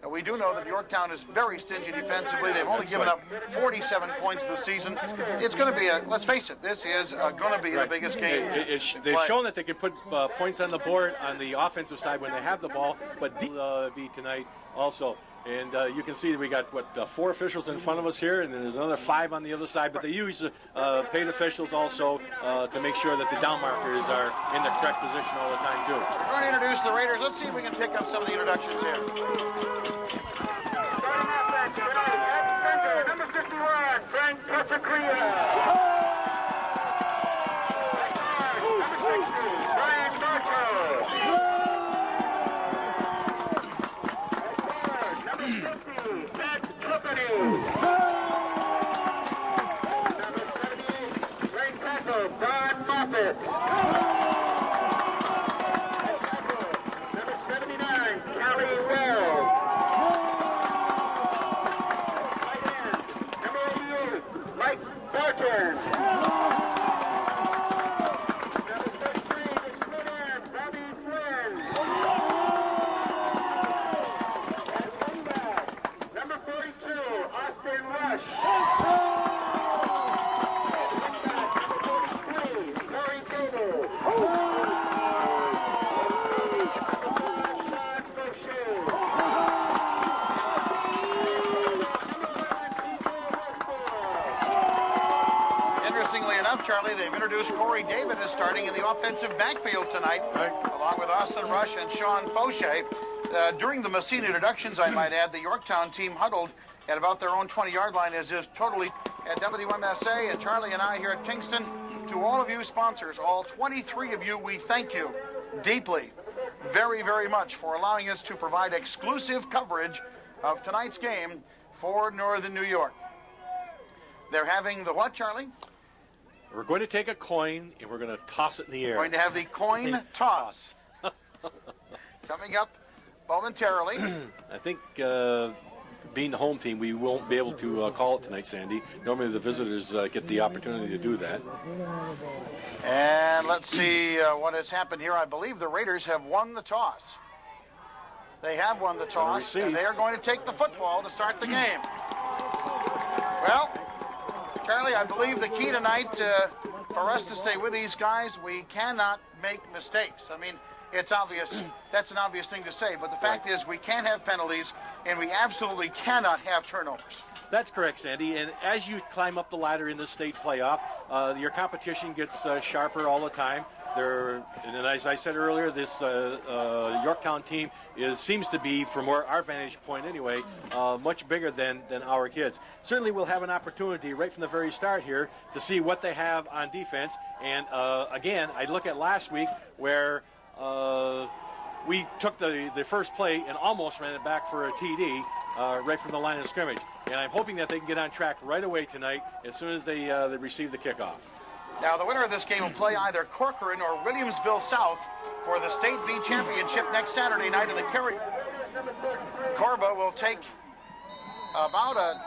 We do know that Yorktown is very stingy defensively. They've only given up 47 points this season. It's going to be let's face it, this is going to be the biggest game. They've shown that they can put points on the board on the offensive side when they have the ball, but be tonight also. And you can see that we got, 4 officials in front of us here, and then there's another 5 on the other side. But they use paid officials also to make sure that the down markers are in the correct position all the time, too. We're going to introduce the Raiders. Let's see if we can pick up some of the introductions here. Number 51, Frank Pasacria. Don Moffett. Number 79, Callie Wells. Number 88, Mike Barton. Number 33, the split end, Bobby Flynn. And wingback, number 42, Austin Rush. Interestingly enough, Charlie, they've introduced Corey David as starting in the offensive backfield tonight, along with Austin Rush and Sean Fauché. During the Massena introductions, I might add, the Yorktown team huddled at about their own 20-yard line, as is totally at WMSA, and Charlie and I here at Kingston. To all of you sponsors, all 23 of you, we thank you deeply, very, very much for allowing us to provide exclusive coverage of tonight's game for Northern New York. They're having the what, Charlie? We're going to take a coin, and we're going to toss it in the air. Going to have the coin toss. Coming up momentarily. I think being the home team, we won't be able to call it tonight, Sandy. Normally the visitors get the opportunity to do that. And let's see what has happened here. I believe the Raiders have won the toss. They have won the toss, and they are going to take the football to start the game. Well, Charlie, I believe the key tonight for us to stay with these guys, we cannot make mistakes. I mean, it's obvious. That's an obvious thing to say. But the fact is we can't have penalties, and we absolutely cannot have turnovers. That's correct, Sandy. And as you climb up the ladder in the state playoff, your competition gets sharper all the time. And as I said earlier, this Yorktown team seems to be, from our vantage point anyway, much bigger than our kids. Certainly we'll have an opportunity right from the very start here to see what they have on defense. And again, I look at last week where we took the first play and almost ran it back for a TD right from the line of scrimmage. And I'm hoping that they can get on track right away tonight as soon as they receive the kickoff. Now, the winner of this game will play either Corcoran or Williamsville South for the State B Championship next Saturday night in the Kerry. Corba will take about a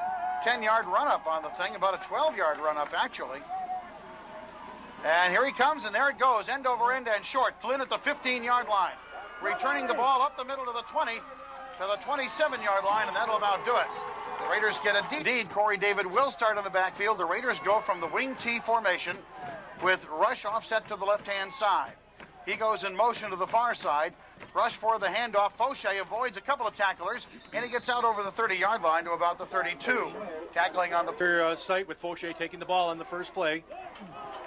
10-yard run-up on the thing, about a 12-yard run-up, actually. And here he comes, and there it goes, end over end and short. Flynn at the 15-yard line, returning the ball up the middle to the 20, to the 27-yard line, and that'll about do it. The Raiders get a indeed. Corey David will start in the backfield. The Raiders go from the wing T formation with Rush offset to the left-hand side. He goes in motion to the far side. Rush for the handoff. Fauché avoids a couple of tacklers, and he gets out over the 30-yard line to about the 32. Tackling on the site with Fauché taking the ball on the first play.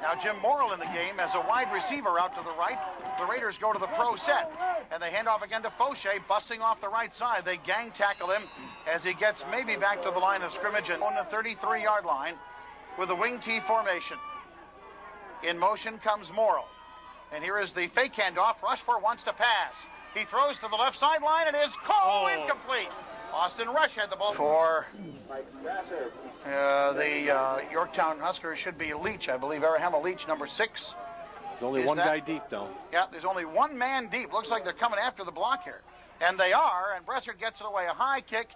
Now Jim Morrill in the game as a wide receiver out to the right. The Raiders go to the pro set, and they hand off again to Fauché, busting off the right side. They gang tackle him as he gets maybe back to the line of scrimmage and on the 33-yard line with the wing T formation. In motion comes Morrill. And here is the fake handoff. Rushford wants to pass. He throws to the left sideline and is incomplete. Austin Rush had the ball for the Yorktown Huskers. Should be Leach, I believe. Arahama Leach, number 6. There's only one guy deep, though. Yeah, there's only one man deep. Looks like they're coming after the block here. And they are, and Bressert gets it away. A high kick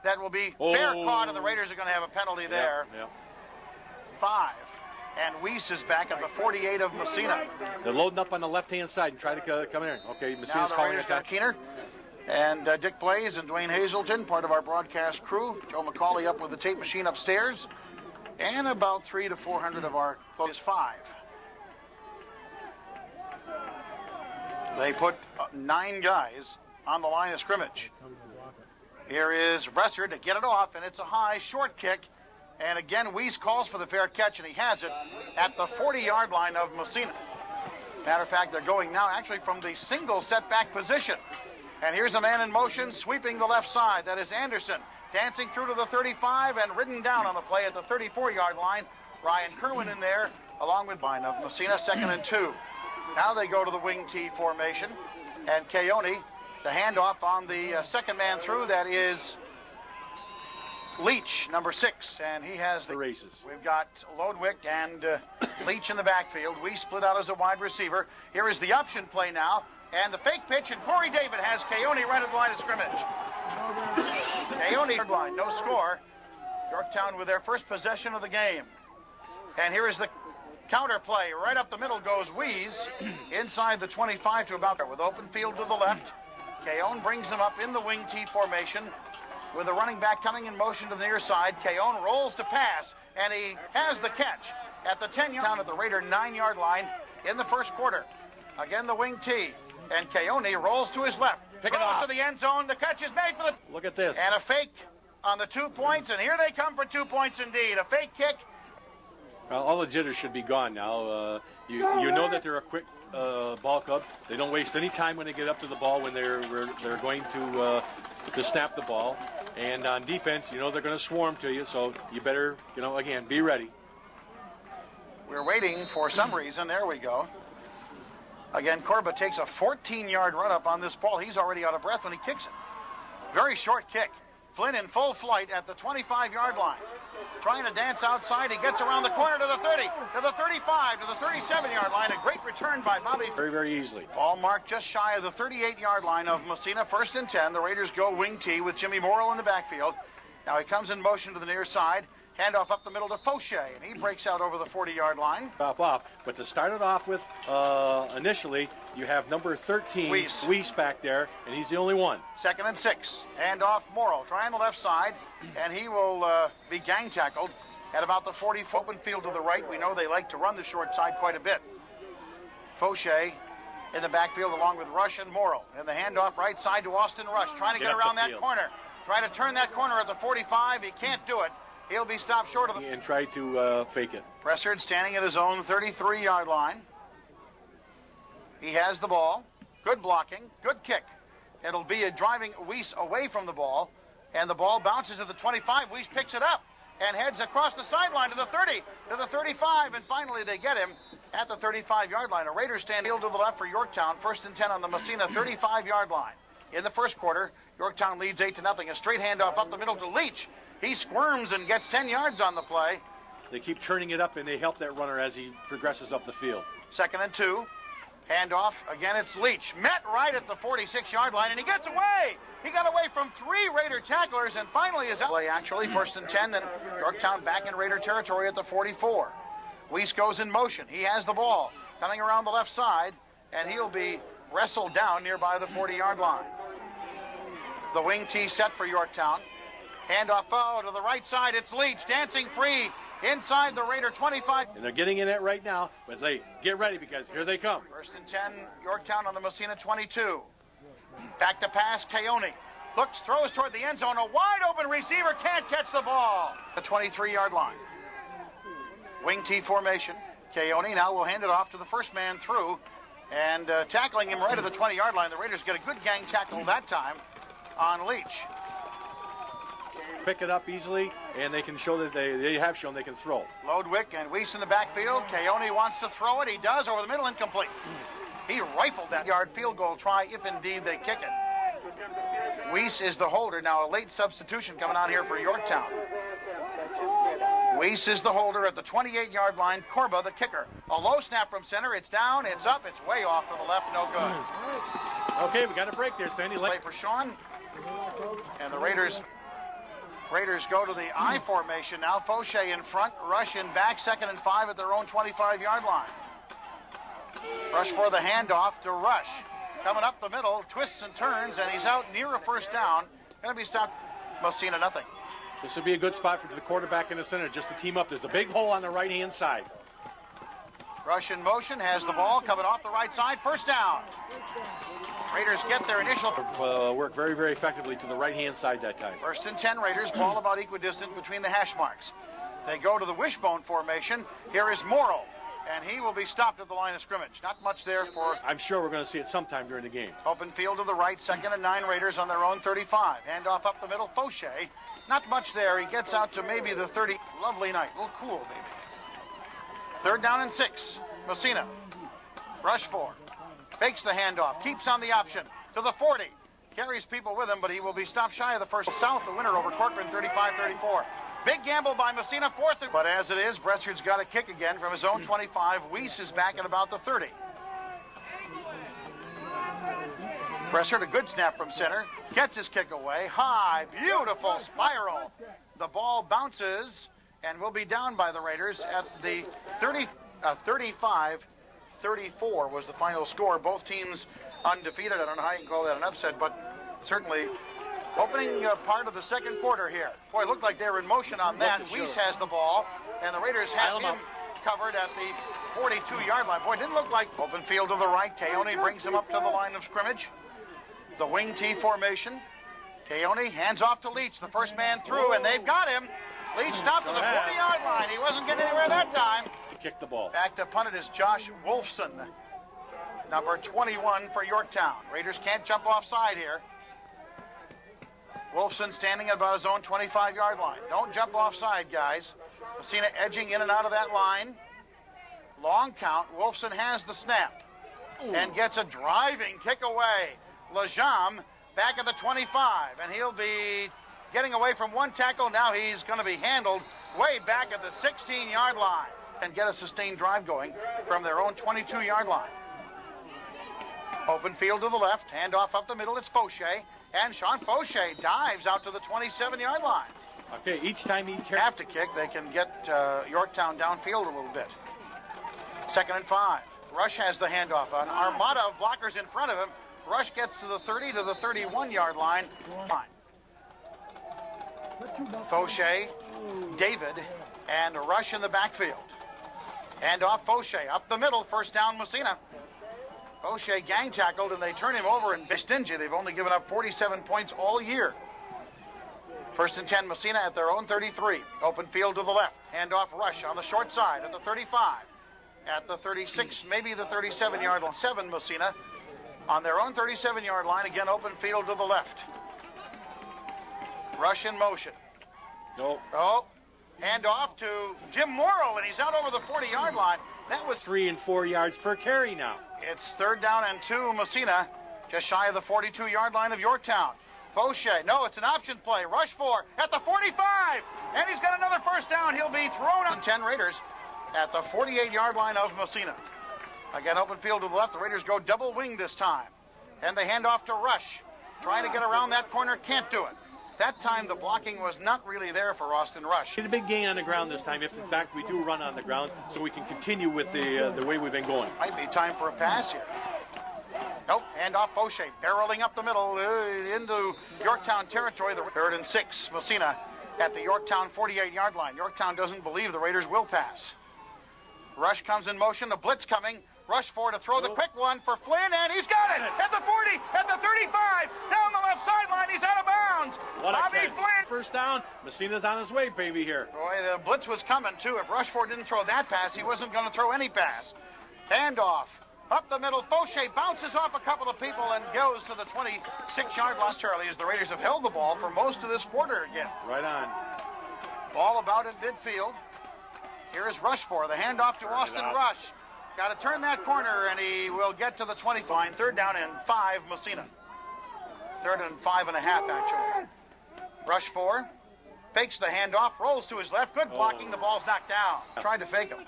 that will be fair caught, and the Raiders are going to have a penalty there. Yeah. 5. And Weiss is back at the 48 of Massena. They're loading up on the left-hand side and try to come in. Okay, Massena's calling it. Keener. And Dick Blaze and Dwayne Hazelton, part of our broadcast crew. Joe McCauley up with the tape machine upstairs. And about 300 to 400 of our close 5. They put 9 guys on the line of scrimmage. Here is Bresser to get it off, and it's a high, short kick. And again, Weiss calls for the fair catch, and he has it at the 40-yard line of Massena. Matter of fact, they're going now actually from the single setback position. And here's a man in motion sweeping the left side. That is Anderson, dancing through to the 35 and ridden down on the play at the 34-yard line. Ryan Kerwin in there, along with line of Massena, 2nd and 2. Now they go to the wing T formation, and Keone, the handoff on the second man through. That is Leach, number 6, and he has the races. We've got Lodwick and Leach in the backfield. We split out as a wide receiver. Here is the option play now, and the fake pitch, and Corey David has Keone right at the line of scrimmage. Keone line, no score. Yorktown with their first possession of the game. And here is the counter play. Right up the middle goes Weiss, inside the 25 to about there with open field to the left. Keone brings them up in the wing T formation with the running back coming in motion to the near side. Keone rolls to pass, and he has the catch at the 10-yard down at the Raider 9-yard line in the first quarter. Again, the wing T, and Keone rolls to his left. Pick it off to the end zone. The catch is made for the... Look at this. And a fake on the 2 points, and here they come for 2 points indeed. A fake kick. All the jitters should be gone now. You know that they're a quick ball club. They don't waste any time when they get up to the ball when they're going to snap the ball. And on defense, you know they're going to swarm to you, so you better, again, be ready. We're waiting for some reason. There we go. Again, Corba takes a 14-yard run up on this ball. He's already out of breath when he kicks it. Very short kick. Flynn in full flight at the 25-yard line. Trying to dance outside. He gets around the corner to the 30, to the 35, to the 37-yard line. A great return by Bobby. Very, very easily. Ball marked just shy of the 38-yard line of Massena. 1st and 10. The Raiders go wing T with Jimmy Morrill in the backfield. Now he comes in motion to the near side. Handoff up the middle to Fauché, and he breaks out over the 40-yard line. Pop off. But to start it off with, initially, you have number 13, Weiss back there, and he's the only one. 2nd and 6. Handoff Morrill, try on the left side, and he will be gang tackled at about the 40 open field to the right. We know they like to run the short side quite a bit. Fauché in the backfield along with Rush and Morrill. And the handoff right side to Austin Rush, trying to get around that corner. Try to turn that corner at the 45. He can't do it. He'll be stopped short of the... And try to fake it. Pressard standing at his own 33-yard line. He has the ball. Good blocking. Good kick. It'll be a driving Weiss away from the ball. And the ball bounces at the 25. Weiss picks it up and heads across the sideline to the 30, to the 35. And finally they get him at the 35-yard line. A Raiders stand field to the left for Yorktown. 1st and 10 on the Massena 35-yard line. In the first quarter, Yorktown leads 8-0. A straight handoff up the middle to Leach. He squirms and gets 10 yards on the play. They keep turning it up, and they help that runner as he progresses up the field. 2nd and 2. Handoff. Again, it's Leach. Met right at the 46-yard line, and he gets away. He got away from 3 Raider tacklers, and finally is out. Play actually, 1st and 10, then Yorktown back in Raider territory at the 44. Weiss goes in motion. He has the ball. Coming around the left side, and he'll be wrestled down nearby the 40-yard line. The wing T set for Yorktown. Handoff to the right side. It's Leach dancing free inside the Raider 25. And they're getting in it right now, but they get ready because here they come. 1st and 10, Yorktown on the Massena 22. Back to pass, Keone. Looks, throws toward the end zone. A wide open receiver can't catch the ball. The 23-yard line. Wing T formation. Keone now will hand it off to the first man through. And tackling him right at the 20-yard line. The Raiders get a good gang tackle that time on Leach. Pick it up easily, and they can show that they have shown they can throw. Lodwick and Weiss in the backfield. Keone wants to throw it. He does over the middle, incomplete. He rifled that yard field goal try if indeed they kick it. Weiss is the holder. Now a late substitution coming on here for Yorktown. Weiss is the holder at the 28-yard line. Corba, the kicker. A low snap from center. It's down, it's up, it's way off to the left. No good. Okay, we got a break there, Sandy. Play for Sean. And the Raiders go to the I formation now. Fauché in front, Rush in back, 2nd and 5 at their own 25-yard line. Rush for the handoff to Rush. coming up the middle, twists and turns, and he's out near a first down. Going to be stopped. Massena nothing. This would be a good spot for the quarterback in the center just to team up. There's a big hole on the right-hand side. Rush in motion, has the ball, coming off the right side, first down. Raiders get their initial. Work very, very effectively to the right-hand side that time. 1st and 10 Raiders, ball about equidistant between the hash marks. They go to the wishbone formation. Here is Morrill, and he will be stopped at the line of scrimmage. Not much there for. I'm sure we're going to see it sometime during the game. Open field to the right, 2nd and 9 Raiders on their own 35. Handoff up the middle, Fauché. Not much there. He gets out to maybe the 30. Lovely night, a little cool maybe. 3rd down and 6. Massena. Rush 4. Fakes the handoff. Keeps on the option to the 40. Carries people with him, but he will be stopped shy of the first. South, the winner over Corcoran, 35-34. Big gamble by Massena, 4th. But as it is, Bressard's got a kick again from his own 25. Weiss is back at about the 30. Bressard, a good snap from center. Gets his kick away. High, beautiful spiral. The ball bounces and will be down by the Raiders at the 35-34 was the final score. Both teams undefeated. I don't know how you can call that an upset, but certainly opening part of the second quarter here. Boy, it looked like they were in motion on that. Weiss has the ball, and the Raiders have him covered at the 42-yard line. Boy, it didn't look like open field to the right. Teone brings him up to the line of scrimmage. The wing T formation. Teone hands off to Leach, the first man through, and they've got him. Leach stopped at the 40-yard line. He wasn't getting anywhere that time. To kick the ball. Back to punt it is Josh Wolfson, number 21 for Yorktown. Raiders can't jump offside here. Wolfson standing at about his own 25-yard line. Don't jump offside, guys. Massena edging in and out of that line. Long count. Wolfson has the snap and gets a driving kick away. Lajam back at the 25, and he'll be getting away from one tackle. Now he's going to be handled way back at the 16-yard line and get a sustained drive going from their own 22-yard line. Open field to the left, handoff up the middle. It's Fauché, and Sean Fauché dives out to the 27-yard line. Okay, each time he have to kick, they can get Yorktown downfield a little bit. 2nd and 5. Rush has the handoff. An armada of blockers in front of him. Rush gets to the 30 to the 31-yard line. Fine. Fauché, David, and Rush in the backfield. Handoff Fauché up the middle. First down, Massena. Fauché gang tackled, and they turn him over and stingy. They've only given up 47 points all year. 1st and 10, Massena at their own 33. Open field to the left. Handoff Rush on the short side at the 35. At the 36, maybe the 37-yard line. 7, Massena on their own 37-yard line. Again, open field to the left. Rush in motion. Nope. Oh, handoff to Jim Morrill, and he's out over the 40-yard line. That was 3 and 4 yards per carry now. It's 3rd down and 2, Massena, just shy of the 42-yard line of Yorktown. Fauché, no, it's an option play. Rush 4 at the 45, and he's got another first down. He'll be thrown on 10 Raiders at the 48-yard line of Massena. Again, open field to the left. The Raiders go double wing this time. And they hand off to Rush. Trying to get around that corner, can't do it. That time the blocking was not really there for Austin Rush. Get a big gain on the ground this time, if in fact we do run on the ground, so we can continue with the way we've been going. Might be time for a pass here. Nope, handoff Fauché, barreling up the middle into Yorktown territory. The 3rd and 6, Massena at the Yorktown 48-yard line. Yorktown doesn't believe the Raiders will pass. Rush comes in motion, the blitz coming. Rush 4 to throw the quick one for Flynn, and he's got it! At the 40, at the 35, down the left sideline, he's out of bounds! Bobby Flynn! First down, Massena's on his way, baby, here. Boy, the blitz was coming, too. If Rush 4 didn't throw that pass, he wasn't going to throw any pass. Handoff, up the middle, Fauché bounces off a couple of people and goes to the 26-yard line. Charlie, as the Raiders have held the ball for most of this quarter again. Right on. Ball about in midfield. Here is Rush 4, the handoff to Austin Rush. Got to turn that corner, and he will get to the 25. 3rd down and 5, Massena. 3rd and 5.5, actually. Rush 4, fakes the handoff, rolls to his left. Good blocking, the ball's knocked down. Tried to fake him.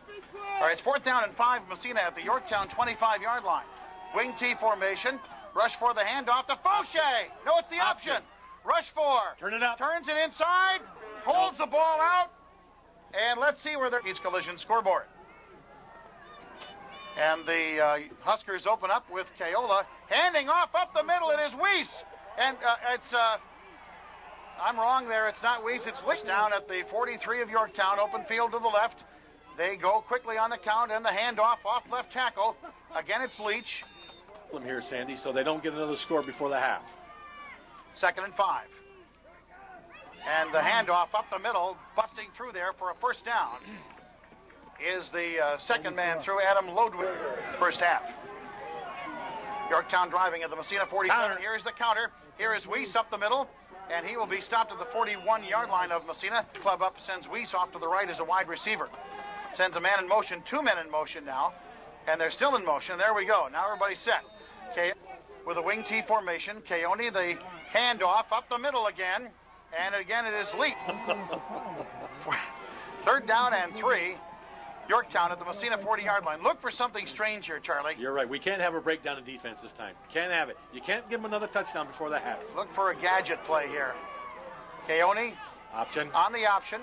All right, it's 4th down and 5, Massena at the Yorktown 25-yard line. Wing T formation. Rush 4, the handoff to Fauché. No, it's the option. Rush 4. Turn it up. Turns it inside, holds the ball out, and let's see where he's collision scoreboard. And the Huskers open up with Keola. Handing off up the middle, it is Weiss. And it's, I'm wrong there, it's not Weiss, it's Leach down at the 43 of Yorktown, open field to the left. They go quickly on the count and the handoff off left tackle. Again, it's Leach. Here, Sandy, so they don't get another score before the half. 2nd and 5. And the handoff up the middle, busting through there for a first down, is the second man through, Adam Lodwick, first half. Yorktown driving at the Massena 47. Here's the counter. Here is Weiss up the middle, and he will be stopped at the 41-yard line of Massena. Club up, sends Weiss off to the right as a wide receiver. Sends a man in motion, 2 men in motion now, and they're still in motion. There we go. Now everybody's set. With a wing T formation, Keone, the handoff up the middle again, and again it is Leach. 3rd down and 3. Yorktown at the Massena 40-yard line. Look for something strange here, Charlie. You're right. We can't have a breakdown in defense this time. Can't have it. You can't give them another touchdown before the half. Look for a gadget play here. Keone Option. on the option.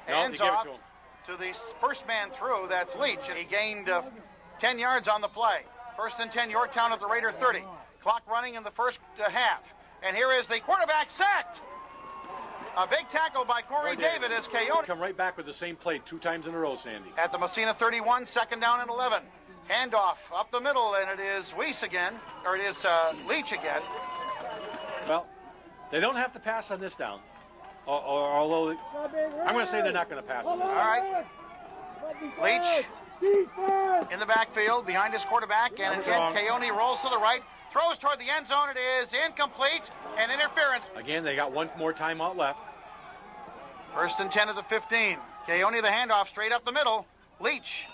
Hands No, off to the first man through. That's Leach, and he gained 10 yards on the play. 1st and 10, Yorktown at the Raider 30. Clock running in the first half. And here is the quarterback sacked. A big tackle by Corey David as Keone. Come right back with the same play 2 times in a row, Sandy. At the Massena 31, 2nd down and 11. Handoff up the middle, and it is Weiss again, or it is Leach again. Well, they don't have to pass on this down. Although, I'm going to say they're not going to pass on this All down. right. Leach in the backfield behind his quarterback, and again, Keone rolls to the right, throws toward the end zone. It is incomplete, and interference. Again, they got 1 more timeout left. 1st and 10 of the 15. Keone the handoff straight up the middle. Leach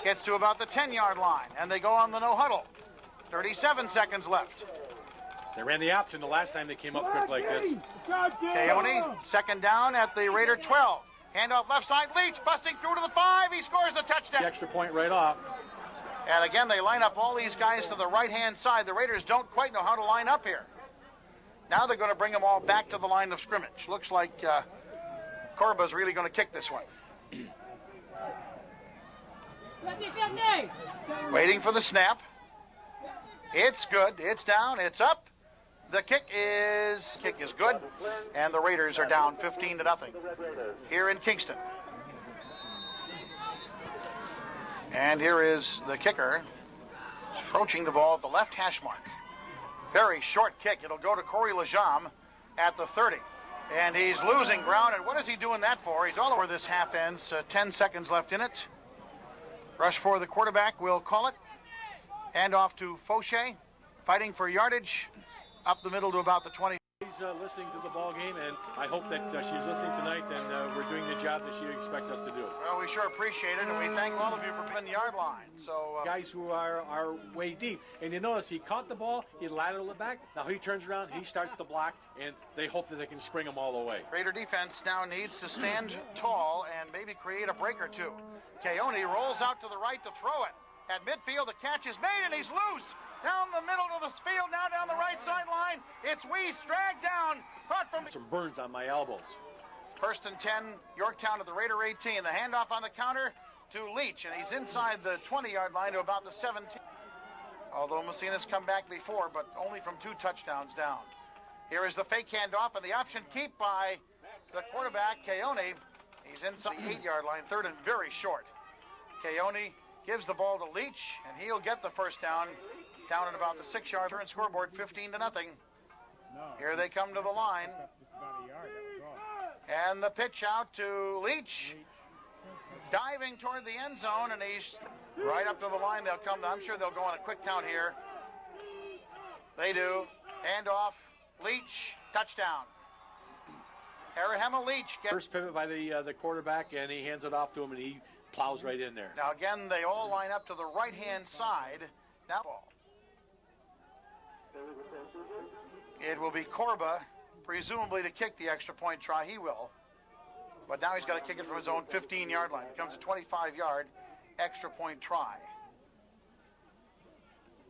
gets to about the 10-yard line, and they go on the no huddle. 37 seconds left. They ran the option the last time they came up quick like this. Keone, 2nd down at the Raider 12. Handoff left side, Leach busting through to the 5. He scores the touchdown. The extra point right off. And again, they line up all these guys to the right-hand side. The Raiders don't quite know how to line up here. Now they're going to bring them all back to the line of scrimmage. Looks like Corba's really going to kick this one. Waiting for the snap. It's good. It's down. It's up. The kick is good, and the Raiders are down 15-0 here in Kingston. And here is the kicker approaching the ball at the left hash mark. Very short kick. It'll go to Corey Lejam at the 30. And he's losing ground, and what is he doing that for? He's all over this half ends. 10 seconds left in it. Rush for the quarterback, we'll call it. Hand off to Fauché, fighting for yardage. Up the middle to about the 20. She's listening to the ball game, and I hope that she's listening tonight, and we're doing the job that she expects us to do. Well, we sure appreciate it, and we thank all of you for putting the yard line. So guys who are way deep, and you notice he caught the ball, he lateraled it back. Now he turns around, he starts the block, and they hope that they can spring him all the way. Raider defense now needs to stand tall and maybe create a break or two. Keone rolls out to the right to throw it. At midfield, the catch is made, and he's loose. Down the middle of the field, now down the right sideline. It's Weiss, dragged down, caught from... Some burns on my elbows. 1st and 10, Yorktown at the Raider 18. The handoff on the counter to Leach, and he's inside the 20-yard line to about the 17. Although Massena's come back before, but only from 2 touchdowns down. Here is the fake handoff, and the option keep by the quarterback, Keone. He's inside the 8-yard line, 3rd and very short. Keone gives the ball to Leach, and he'll get the first down at about the 6-yard turn scoreboard, 15-0. Here they come to the line. And the pitch out to Leach. Diving toward the end zone, and he's right up to the line. They'll come. I'm sure they'll go on a quick count here. They do. Handoff. Leach. Touchdown. Arahema Leach. First pivot by the quarterback, and he hands it off to him, and he plows right in there. Now again, they all line up to the right-hand side. Now ball. It will be Corba, presumably to kick the extra point try. He will. But now he's got to kick it from his own 15-yard line. It becomes a 25-yard extra point try.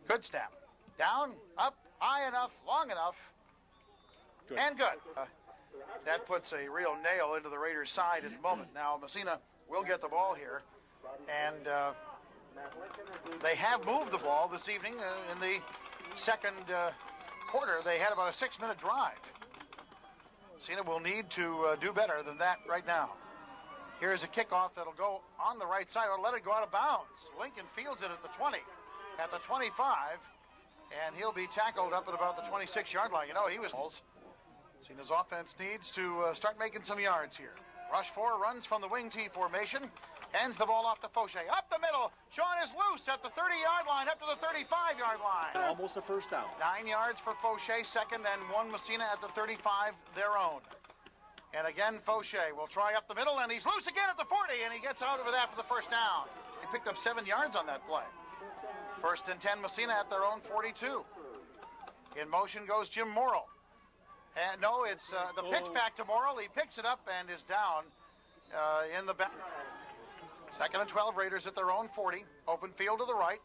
Good snap. Down, up, high enough, long enough, good. And good. That puts a real nail into the Raiders' side at the moment. Now, Massena will get the ball here. And They have moved the ball this evening in the second quarter. They had about a 6-minute drive. Messina will need to do better than that right now. Here's a kickoff that'll go on the right side, or let it go out of bounds. Lincoln fields it at the 20, at the 25, and he'll be tackled up at about the 26-yard line. You know, he was... Messina's offense needs to start making some yards here. Rush 4 runs from the wing T formation, hands the ball off to Fauché. Up the middle, Sean is loose at the 30-yard line, up to the 35-yard line. Almost a first down. 9 yards for Fauché, second, and 1 Messina at the 35, their own. And again, Fauché will try up the middle, and he's loose again at the 40, and he gets out over that for the first down. He picked up 7 yards on that play. First and 10, Messina at their own 42. In motion goes Jim Morrill. And no, it's the pitch back to Morrill. He picks it up and is down in the back. Second and 12, Raiders at their own 40. Open field to the right.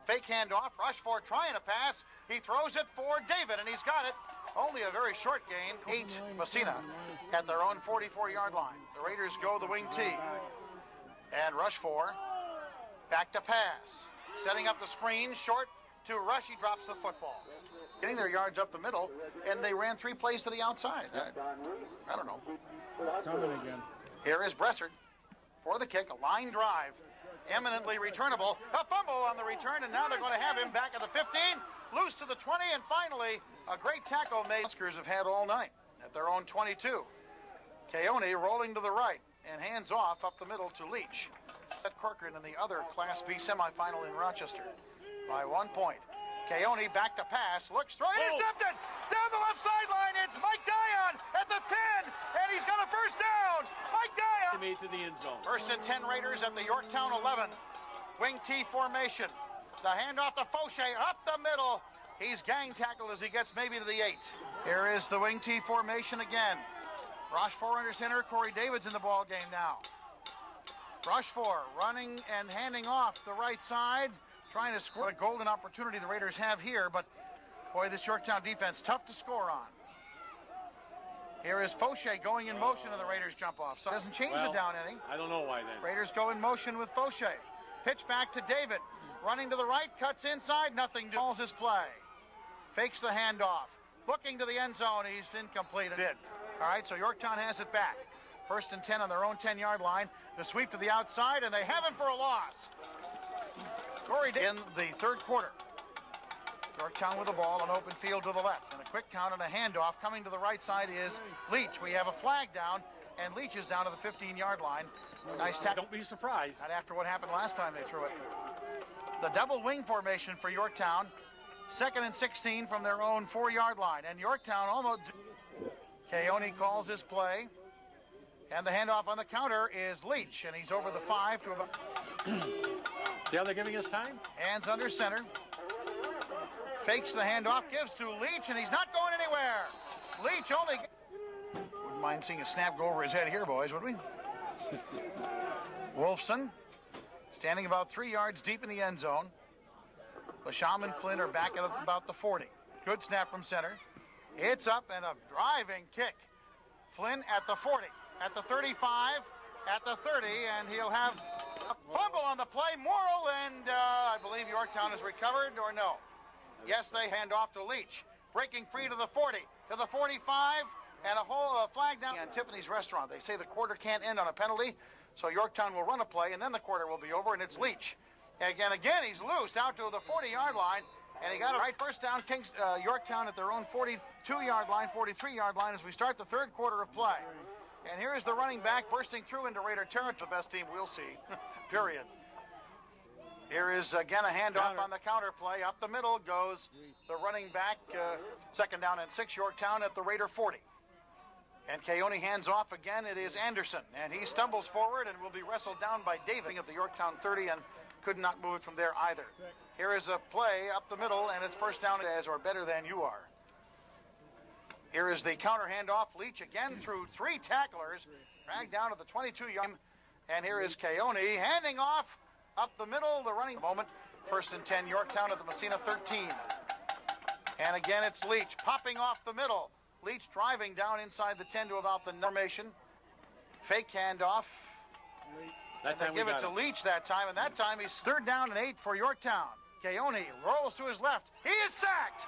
Fake handoff. Rush 4 trying to pass. He throws it for David, and he's got it. Only a very short gain. 8 Messina at their own 44-yard line. The Raiders go the wing T. And Rush 4 back to pass. Setting up the screen, short to Rush. He drops the football. Getting their yards up the middle, and they ran 3 plays to the outside. I don't know. Coming again. Here is Bressard for the kick, a line drive, eminently returnable. A fumble on the return, and now they're going to have him back at the 15, loose to the 20, and finally a great tackle made. Huskers have had all night at their own 22. Keone rolling to the right and hands off up the middle to Leach. At Corcoran in the other Class B semifinal in Rochester by 1 point. Keone back to pass, looks, throw, intercepted! Down the left sideline, it's Mike Dion at the 10, and he's got a first down! Mike Dion! Made to the end zone. First and 10, Raiders at the Yorktown 11. Wing T formation. The handoff to Fauché up the middle. He's gang tackled as he gets maybe to the 8. Here is the wing T formation again. Rush 4 under center, Corey David's in the ball game now. Rush 4 running and handing off the right side. Trying to score. A golden opportunity the Raiders have here, but boy, this Yorktown defense tough to score on. Here is Fauché going in motion, and the Raiders jump off. So it doesn't change the down any. I don't know why then. Raiders go in motion with Fauché. Pitch back to David. Running to the right, cuts inside, nothing. Calls his play. Fakes the handoff. Looking to the end zone, he's incomplete. All right, so Yorktown has it back. First and 10 on their own 10-yard line. The sweep to the outside, and they have him for a loss. Corey in the third quarter. Yorktown with the ball, an open field to the left. And a quick count and a handoff. Coming to the right side is Leach. We have a flag down, and Leach is down to the 15-yard line. Nice tackle. Don't be surprised. Not after what happened last time they threw it. The double wing formation for Yorktown. Second and 16 from their own 4-yard line. And Yorktown almost... Keone calls his play. And the handoff on the counter is Leach. And he's over the 5 to about... See how they're giving us time? Hands under center. Fakes the handoff, gives to Leach, and he's not going anywhere. Leach only... Wouldn't mind seeing a snap go over his head here, boys, would we? Wolfson, standing about 3 yards deep in the end zone. Lasham and Flynn are back at about the 40. Good snap from center. It's up and a driving kick. Flynn at the 40, at the 35, at the 30, and he'll have a fumble on the play. Morrill, and I believe Yorktown has recovered, or no? Yes, they hand off to Leach. Breaking free to the 40, to the 45, and a whole flag down at Tiffany's Restaurant. They say the quarter can't end on a penalty, so Yorktown will run a play, and then the quarter will be over, and it's Leach. Again, he's loose out to the 40-yard line, and he got a right first down. Yorktown at their own 42-yard line, 43-yard line as we start the third quarter of play. And here is the running back bursting through into Raider territory. The best team we'll see, period. Here is again a handoff on the counter play. Up the middle goes the running back. Second down and 6, Yorktown at the Raider 40. And Keone hands off again. It is Anderson, and he stumbles forward and will be wrestled down by David at the Yorktown 30 and could not move it from there either. Here is a play up the middle, and it's first down as or better than you are. Here is the counter handoff. Leach again through 3 tacklers, dragged down to the 22-yard. And here is Keone handing off up the middle, the running moment. First and 10, Yorktown at the Messina 13. And again, it's Leach popping off the middle. Leach driving down inside the 10 to about the formation. Fake handoff. That They time we give it got to him. Leach that time, and that time he's 3rd down and 8 for Yorktown. Keone rolls to his left. He is sacked.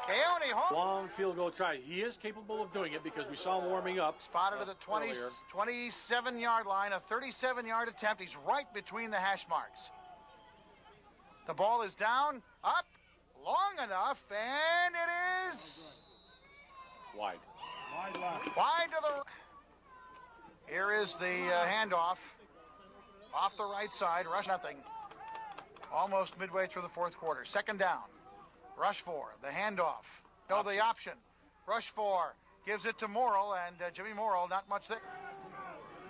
Keone home. Long field goal try. He is capable of doing it because we saw him warming up. Spotted at the 27-yard line, a 37-yard attempt. He's right between the hash marks. The ball is down, up, long enough, and it is Wide. wide to the. Here is the handoff. Off the right side, rush nothing. Almost midway through the 4th quarter. 2nd down. Rush 4, the handoff. No, the option. Rush 4 gives it to Morrill, and Jimmy Morrill, not much there.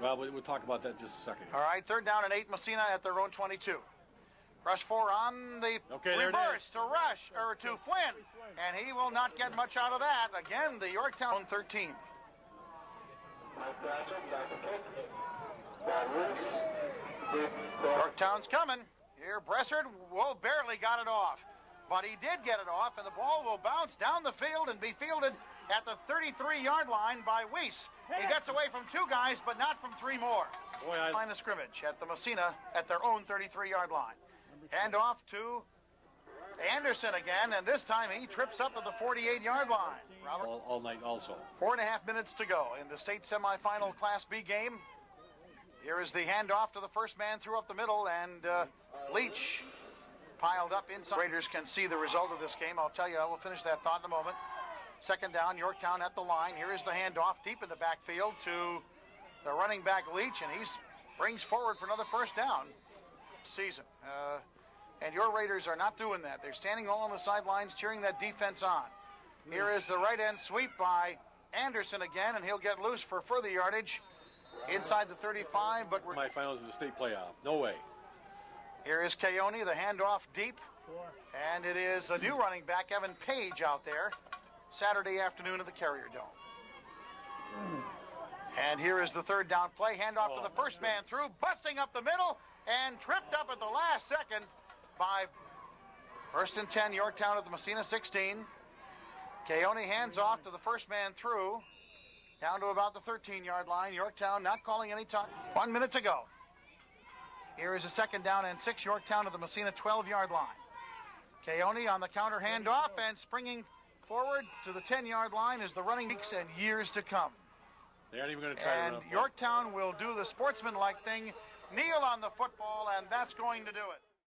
Well, we'll talk about that in just a second. All right, 3rd down and 8, Messina at their own 22. Rush 4 on the Okay, there it reverse is. to Rush, or to Flynn, and he will not get much out of that. Again, the Yorktown 13. Yorktown's coming. Here, Bressard, barely got it off. But he did get it off, and the ball will bounce down the field and be fielded at the 33-yard line by Weiss. He gets away from 2 guys, but not from 3 more. Boy, Line of scrimmage at the Messina at their own 33-yard line. Hand off to Anderson again, and this time he trips up at the 48-yard line. Robert, all night also. 4.5 minutes to go in the state semifinal Class B game. Here is the handoff to the first man through up the middle, and Leach piled up inside. Raiders can see the result of this game. I'll tell you, I will finish that thought in a moment. 2nd down, Yorktown at the line. Here is the handoff deep in the backfield to the running back Leach, and he brings forward for another 1st down season. And your Raiders are not doing that. They're standing all on the sidelines cheering that defense on. Here is the right end sweep by Anderson again, and he'll get loose for further yardage inside the 35, but Semifinals of the state playoff. No way. here is Keone, the handoff deep, and it is a new running back, Evan Page, out there Saturday afternoon at the Carrier Dome. And here is the 3rd down play, handoff to the first man through, busting up the middle, and tripped up at the last second by 1st and 10, Yorktown at the Messina 16. Keone hands off to the first man through, down to about the 13-yard line. Yorktown not calling any time. 1 minute to go. Here is a 2nd down and 6, Yorktown to the Messina 12-yard line. Keone on the counter handoff, and springing forward to the 10-yard line is the running weeks and years to come. They aren't even going to try to run And up. Yorktown will do the sportsmanlike thing, kneel on the football, and that's going to do it.